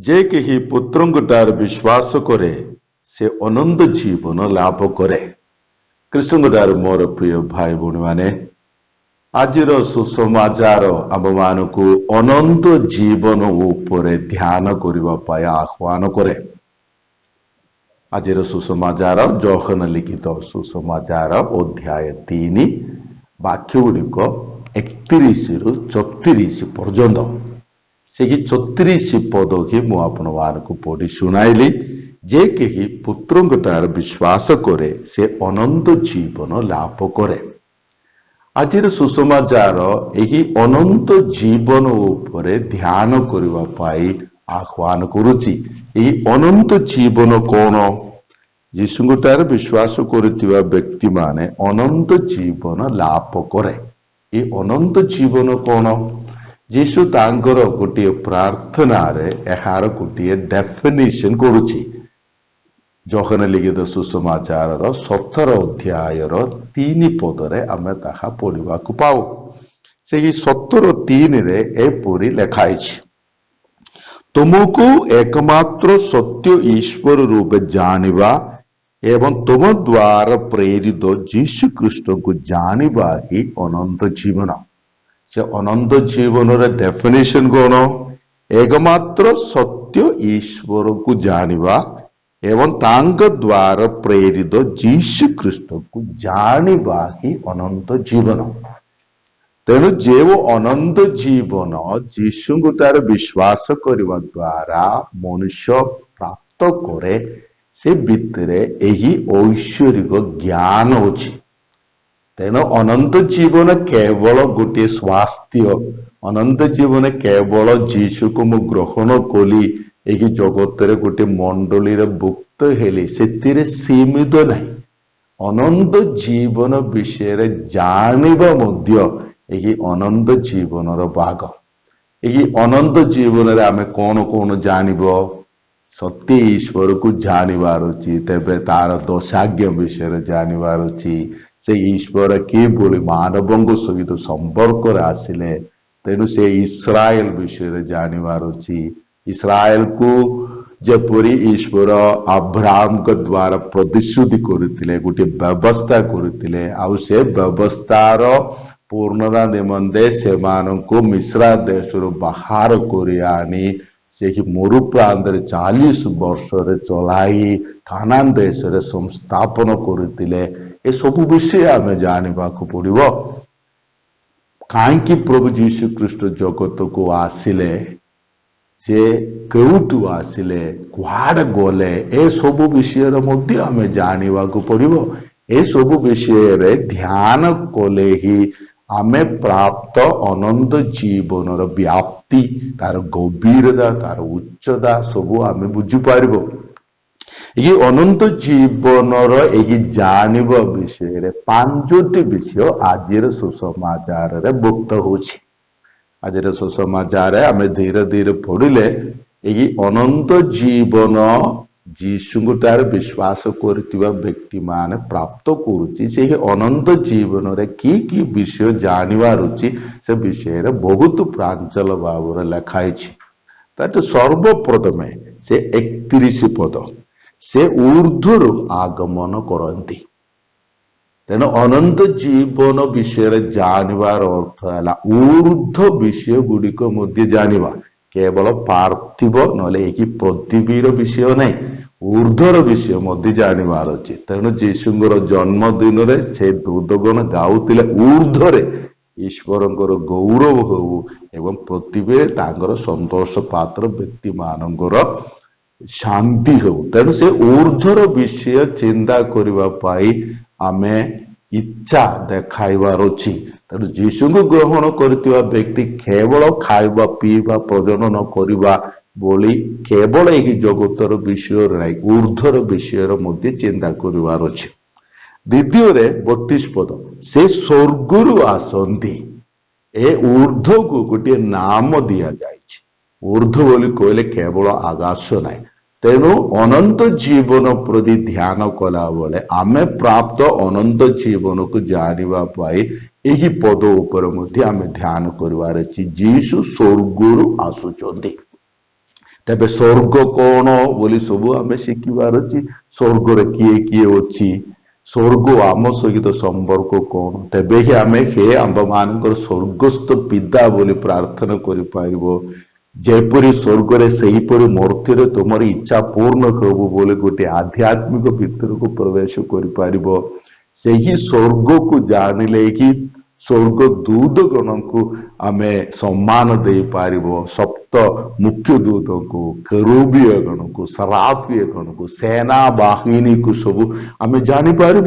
जे केही पुत्रंटार विश्वास करे से अनंत जीवन लाभ करे। कृष्णंटार मोर प्रिय भाई भौणी माने आजिर सुसमाचार आम मान को अनंत जीवन उपरे ध्यान करने आह्वान करे। आजिर सुसमाचार जोहन लिखित सुसमाचार अध्याय 3 वाक्य गुड़िक 31 रु 34 पर्यंत से 34 पद ही मु आपण मानक पढ़ी शुणाइली। जे केही पुत्रंटार विश्वास करे से अनंत जीवन लाभ करे। आजिर सुसमाचार यही अनंत जीवन उपरे ध्यान करने पाई आह्वान करुची। यही अनंत जीवन कौन? जीशुंटार विश्वास करुवा व्यक्ति माने अनंत जीवन लाभ करे। ये अनंत जीवन कौन? जीशु तांकर गोटे प्रार्थना रे एहार गोटे डेफिनेशन करुची। जोहन लिखित सुसमाचार 17 अध्याय 3 पदरे आमे ताहा पढ़ा पाऊ। से 17:3 रे एपरि लेखाई, तुमको एकमात्र सत्य ईश्वर रूपे जानिबा एवं तुम द्वारा प्रेरित जीशु ख्रीस्ट को जानिबा ही अनंत जीवन। से अनंत जीवन रे डेफिनेशन कौन? एकमात्र सत्य ईश्वर को जानिबा एवं तांग द्वारा प्रेरित जीशु ख्रीस्ट को जानिबा ही अनंत जीवन। तेणु जेव अनंत जीवन जीशुंटार विश्वास करने द्वारा मनुष्य प्राप्त करे, से भितरे यही ऐश्वर्यिक ज्ञान अछि। तेणु अनंत जीवन केवल गोटे स्वास्थ्य, अनंत जीवन केवल जीशु को मु ग्रहण कली यही जगत रे गोटे मंडली रे भुक्त हेली से सीमित नहीं। अनंत जीवन विषय जानिबा मध्य यही अनंत जीवन भाग। यही अनंत जीवन रे आमे कौन कौन जानिब? सत्य ईश्वर को जानिबार अछि, तेबे तार दोषाज्ञ विषय जानिबार अछि। से ईश्वर के बोली मानवंग सहित संपर्क आसिले, तेणु से इस्राएल विषय जानिबार अछि। इस्राएल को जपरी ईश्वर अब्राहम के द्वारा प्रतिश्रुति करथिले, गोटे व्यवस्था करथिले, आउ से व्यवस्थार पूर्णता निमंते से मानको मिश्रा देश बाहर कर आनी से मरु प्रांत 40 वर्ष चलाई कानान देश संस्थापन करथिले। ए सब विषय आमे जानिबा को पड़िबो। कहीं प्रभु जीशु ख्रीस्ट जगत को आसिले, से केउटू आसिले, कुआड़ गले, ए सब विषय मध्य आमे जानिबा को पड़िबो। ए सब विषय रे ध्यान कले ही आमे प्राप्त अनंत जीवन व्याप्ति, तार गभीरता, तार उच्चता सब आमे बुझी पारिबो। ये अनंत जीवन यही जानिबा विषय रे 5टी विषय आजिर सुसमाचार रे मुक्त होछि। आजिर सुसमाचार आमे धीरे धीरे पढ़िले यही अनंत जीवन जीशुंटार विश्वास करथिबा व्यक्ति माने प्राप्त करुछि। से अनंत जीवन रे की विषय जानिबार अछि, से विषय रे बहुत प्रांचल भाव लेखाई। ताते सर्वप्रथमे से 31 पद से ऊर्ध्वर आगमन करती। तेणु अनंत जीवन विषय जानिबार अर्थ है ऊर्ध्व विषय गुड़िक मध्य जानिबा। केवल पार्थिव नले एक पृथ्वीर विषय नहीं, ऊर्ध्वर विषय मध्य जानिबार अछि। तेणु जीशुंगर जन्मदिन से दूतगण गाउतिले ऊर्ध्वरे ईश्वरंकर गौरव हो एवं पृथ्वी तांकर संतोष पात्र व्यक्ति मानकर शांति हो। तेणु से ऊर्ध्वर विषय चिंता करबा पाई आमे इच्छा देखाइबार अछि। तेणु जीशु को ग्रहण करथिबा व्यक्ति केवल खाइबा पीबा प्रजनन करबा बोली केवल यही जगतर विषय नहीं, ऊर्ध्वर विषय मध्य चिंता करबार अछि। द्वितीय रे 32 पद से स्वर्गरु आसंती। ए ऊर्ध्व को गोटे नाम दिया जाइछि। ऊर्ध्व बोली कहले केवल आकाश नहीं। तेणु अनंत जीवन प्रति ध्यान कला बेले आमे प्राप्त अनंत जीवन को जानिबा पाई यही पद उपर मध्य आमे ध्यान करबार अछि। जीशु स्वर्गरु आसुचंती। तेबे स्वर्ग कौन बोली सबू आम शिखिबार अच्छी स्वर्ग किए किए अच्छी स्वर्ग आम सहित संपर्क कौन तेबे ही आम हे आंब मान स्वर्गस्थ पिता बोली प्रार्थना कर जेपरी स्वर्ग सेहीपरि मूर्तिर तुम इच्छा पूर्ण करू बोले गोटे आध्यात्मिक भितर को प्रवेश कर स्वर्ग को जानिले कि स्वर्ग दूत गण को आम सम्मान दे पार सप्त मुख्य दूत को केरूबीय गण को सराफीय गण को सेना बाहिनी को सब आम जापर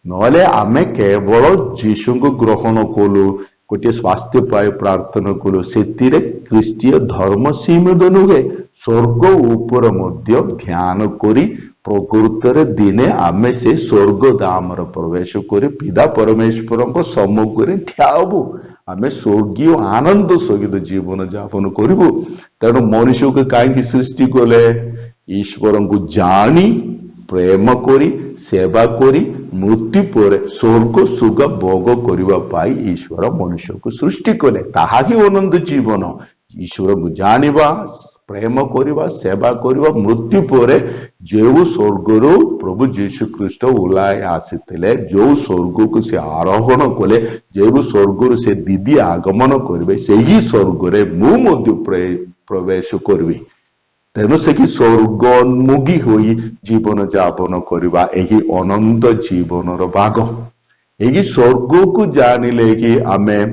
नले आम केवल जीशु को ग्रहण कलु गोटे स्वास्थ्य पाए प्रार्थना कलु से ख्रीष्टीय धर्म सीमित नुहे स्वर्ग उपर मध्य ध्यान करी प्रकृत दिने आमे से स्वर्ग धाम प्रवेश कर पिता परमेश्वर सम्मुख ठियाबू आम स्वर्गीय आनंद सहित जीवन यापन करूँ तेणु मनुष्य को कहीं सृष्टि कले ईश्वर को जानी प्रेम करी सेवा करी मृत्यु पर स्वर्ग सुख भोग करने ईश्वर मनुष्य को सृष्टि कले ताहा ही आनंद जीवन ईश्वर को जानिबा प्रेम करवा सेवा करवा मृत्यु पर जो स्वर्गर प्रभु जीशु ख्रीस्ट ओह्लाई आसीते जो स्वर्ग को से आरोहण कले जो स्वर्गर से दीदी आगमन करेंगे से ही स्वर्ग मु प्रवेश करी तेणु से कि स्वर्गोन्मुखी होई जीवन यापन करवा यही अनंत जीवन भाग यही स्वर्ग को जानिले कि आमे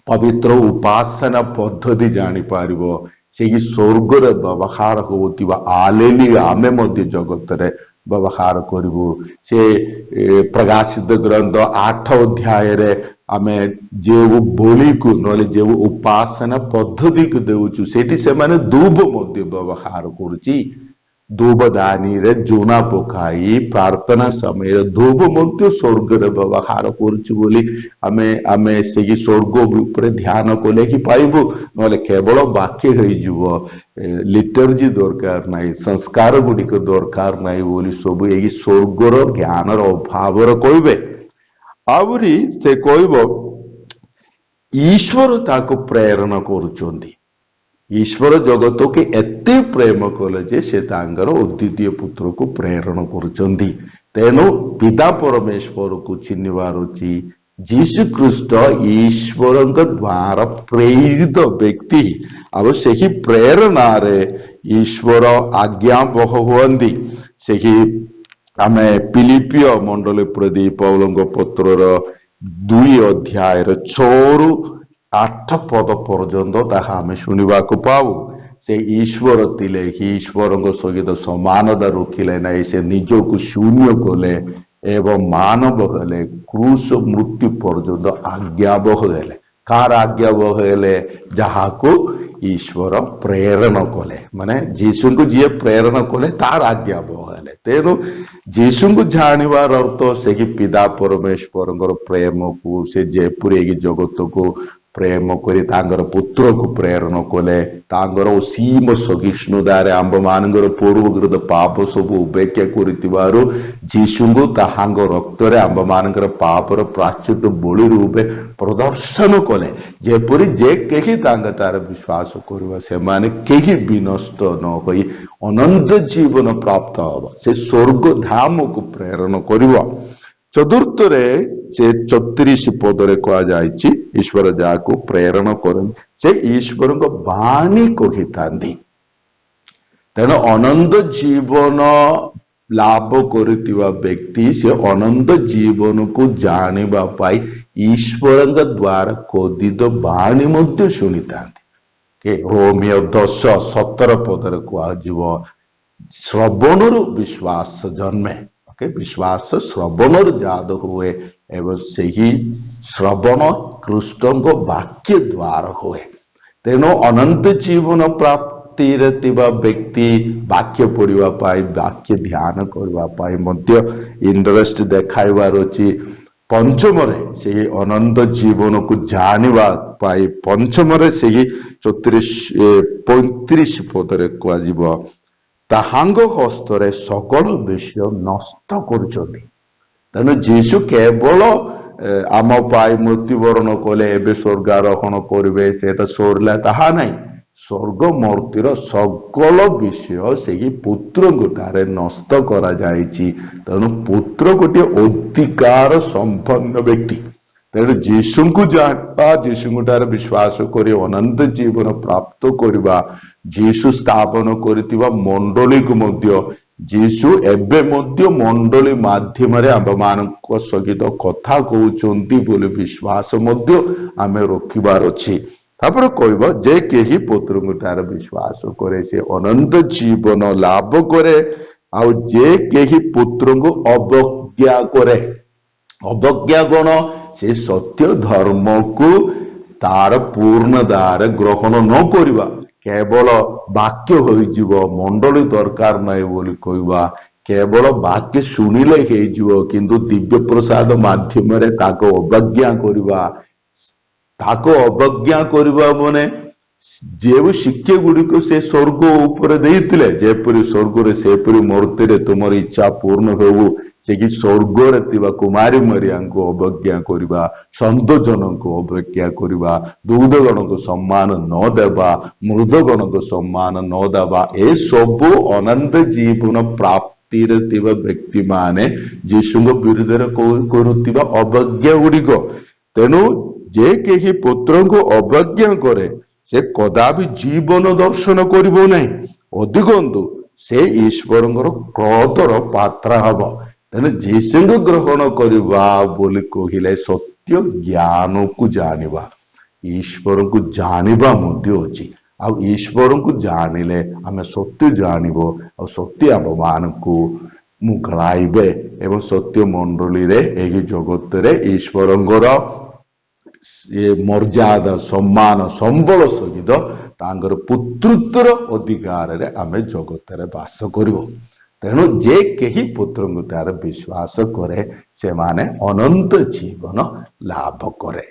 पवित्र उपासना पद्धति जापर से स्वर्ग व्यवहार होता आलेली आमे मध्य जगत रे व्यवहार करूँ से प्रकाशित ग्रंथ 8 अध्याय रे आमे जो बोली को नले जो उपासना पद्धति को देउछु सेठी से माने दूब मध्य व्यवहार करुची दूब दानी रे जोना पकाई प्रार्थना समय दूब मध्य स्वर्ग रे व्यवहार करुछु बोली आमे आमे से स्वर्ग ऊपर ध्यान कले कि पाइबु नले केवल वाक्य होई जुवो लिटर्जी दरकार नाही संस्कार गुडिक दरकार नाही बोली सब एगी स्वर्गर ज्ञानर अभावर कहबे आवरी से कहबो ईश्वर ताको प्रेरणा करुचंदी ईश्वर जगत के एते प्रेम कले जे से तांगर अद्वितीय पुत्र को प्रेरणा करुचंदी तेणु पिता परमेश्वर को चिन्हवार अछि जीशु ख्रीस्ट ईश्वर द्वारा प्रेरित व्यक्ति अब से प्रेरणा रे ईश्वर आज्ञाबह हुअंदी से आमे फिलिपिय मंडल प्रति पौलंग पत्रर 2 अध्याय 6 ରୁ 8 पद पर्यंत ताहा आमे शुनिबा को पाऊ से ईश्वर तिले कि ईश्वर सहित समानता रखिले ना से निज को शून्य कले एवं मानव हेले क्रूस मृत्यु पर्यंत आज्ञाबह हेले कार आज्ञाबह हेले जहा को ईश्वर प्रेरणा कले माने जीशु को जी प्रेरणा कले तार आज्ञाबह हेले तेणु जीशु को जानिबार अर्थ से कि पिता परमेश्वर प्रेम को से जेपुरी जगत को प्रेम करी तांगर पुत्र को प्रेरणा कले तांगर असीम सहिष्णुतारे आंब मानकर पूर्वकृत पाप सब उपेक्षा करितिबारु जीशु को ताहांग रक्त रे आंब मानकर पापर प्राश्चित बलि रूपे प्रदर्शन कले जेपरी जे केही तांग तार विश्वास करबा से माने केही विनष्ट न होई अनंत जीवन प्राप्त होबा से स्वर्ग धाम को प्रेरणा करिवो चतुर्थ रे से 34 पदरे कहा जायछि ईश्वर जाको प्रेरणा करन से ईश्वर को बाणी कहितांदी तेणु अनंत जीवन लाभ करुवा व्यक्ति से अनंत जीवन को जानिबा पाई ईश्वर द्वारा कथित बाणी मध्य शुणितांदी के रोमियो 10:17 पदरे कहा श्रवणर विश्वास जन्मे विश्वास श्रवणर जाद हुए एवं से ही श्रवण कृष्ण वाक्य द्वारा हुए तेणु अनंत जीवन प्राप्ति व्यक्ति वाक्य पढ़ा पाई वाक्य ध्यान करने मध्य इंटरेस्ट देखाइबार अछि पंचम से अनंत जीवन को जानिबा पाई पंचम से 35 पदरे कह ताहांग हस्तरे सकल विषय नष्ट करुचंदी तेणु जीशु केवल आम पाई मृत्युवरण कले एवं स्वर्गारोहण करेंगे से सरला ताहा नहीं ସ୍ୱର୍ଗ ମୂର୍ତ୍ତିର ସକଳ ବିଷୟ ସେହି ପୁତ୍ରଙ୍କଠାରେ ନଷ୍ଟ କରାଯାଇଛି। ତେଣୁ ପୁତ୍ର ଗୋଟିଏ ଅଧିକାର ସମ୍ପନ୍ନ ବ୍ୟକ୍ତି। ତେଣୁ ଯୀଶୁଙ୍କୁ ଜାଣିବା, ଯୀଶୁଙ୍କଠାରେ ବିଶ୍ୱାସ କରି ଅନନ୍ତ ଜୀବନ ପ୍ରାପ୍ତ କରିବା, ଯୀଶୁ ସ୍ଥାପନ କରିଥିବା ମଣ୍ଡଳୀକୁ ମଧ୍ୟ ଯୀଶୁ ଏବେ ମଧ୍ୟ ମଣ୍ଡଳୀ ମାଧ୍ୟମରେ ଆମ୍ଭମାନଙ୍କ ସହିତ କଥା କହୁଛନ୍ତି ବୋଲି ବିଶ୍ୱାସ ମଧ୍ୟ ଆମେ ରଖିବାର ଅଛି। ତାପରେ କହିବ ଯେ କେହି ପୁତ୍ରଙ୍କଠାରେ ବିଶ୍ୱାସ କରେ ସେ ଅନନ୍ତ ଜୀବନ ଲାଭ କରେ, ଆଉ ଯେ କେହି ପୁତ୍ରଙ୍କୁ ଅବଜ୍ଞା କରେ, ଅବଜ୍ଞା କଣ? ସେ ସତ୍ୟ ଧର୍ମକୁ ତାର ପୂର୍ଣ୍ଣତାରେ ଗ୍ରହଣ ନ କରିବା, କେବଳ ବାକ୍ୟ ହୋଇଯିବ, ମଣ୍ଡଳୀ ଦରକାର ନାହିଁ ବୋଲି କହିବା, କେବଳ ବାକ୍ୟ ଶୁଣିଲେ ହେଇଯିବ କିନ୍ତୁ ଦିବ୍ୟ ପ୍ରସାଦ ମାଧ୍ୟମରେ ତାକୁ ଅବଜ୍ଞା କରିବା। ତାକୁ ଅବଜ୍ଞା କରିବା ମାନେ ଯେଉଁ ଶିକ୍ଷା ଗୁଡ଼ିକ ସେ ସ୍ୱର୍ଗ ଉପରେ ଦେଇଥିଲେ, ଯେପରି ସ୍ୱର୍ଗରେ ସେପରି ମୂର୍ତ୍ତିରେ ତୁମର ଇଚ୍ଛା ପୂର୍ଣ୍ଣ ହେଉ, ସେ କି ସ୍ୱର୍ଗରେ ଥିବା କୁମାରୀ ମାରିଆଙ୍କୁ ଅବଜ୍ଞା କରିବା, ସନ୍ତଜନଙ୍କୁ ଅବଜ୍ଞା କରିବା, ଦୁଗ୍ଧଗଣଙ୍କୁ ସମ୍ମାନ ନ ଦେବା, ମୃଦଗଣଙ୍କୁ ସମ୍ମାନ ନ ଦେବା, ଏସବୁ ଅନନ୍ତ ଜୀବନ ପ୍ରାପ୍ତିରେ ଥିବା ବ୍ୟକ୍ତିମାନେ ଯୀଶୁଙ୍କ ବିରୁଦ୍ଧରେ କରୁଥିବା ଅବଜ୍ଞା ଗୁଡ଼ିକ। ତେଣୁ ଯେ କେହି ପୁତ୍ରଙ୍କୁ ଅବଜ୍ଞା କରେ ସେ କଦାପି ଜୀବନ ଦର୍ଶନ କରିବ ନାହିଁ, ଅଧିକନ୍ତୁ ସେ ଈଶ୍ୱରଙ୍କର କ୍ରୋଧର ପାତ୍ର ହେବ। ତେଣୁ ଯୀଶୁଙ୍କୁ ଗ୍ରହଣ କରିବା ବୋଲି କହିଲେ ସତ୍ୟ ଜ୍ଞାନକୁ ଜାଣିବା, ଈଶ୍ୱରଙ୍କୁ ଜାଣିବା ମଧ୍ୟ ଅଛି। ଆଉ ଈଶ୍ୱରଙ୍କୁ ଜାଣିଲେ ଆମେ ସତ୍ୟ ଜାଣିବ, ଆଉ ସତ୍ୟ ଆମମାନଙ୍କୁ ମୁକୁଳାଇବେ ଏବଂ ସତ୍ୟ ମଣ୍ଡଳୀରେ ଏହି ଜଗତରେ ଈଶ୍ୱରଙ୍କର ମର୍ଯ୍ୟାଦା ସମ୍ମାନ ସମ୍ବଳ ସହିତ ତାଙ୍କର ପୁତ୍ରତ୍ୱର ଅଧିକାରରେ ଆମେ ଜଗତରେ ବାସ କରିବୁ। ତେଣୁ ଯେ କେହି ପୁତ୍ରଙ୍କଠାରେ ବିଶ୍ୱାସ କରେ ସେମାନେ ଅନନ୍ତ ଜୀବନ ଲାଭ କରେ।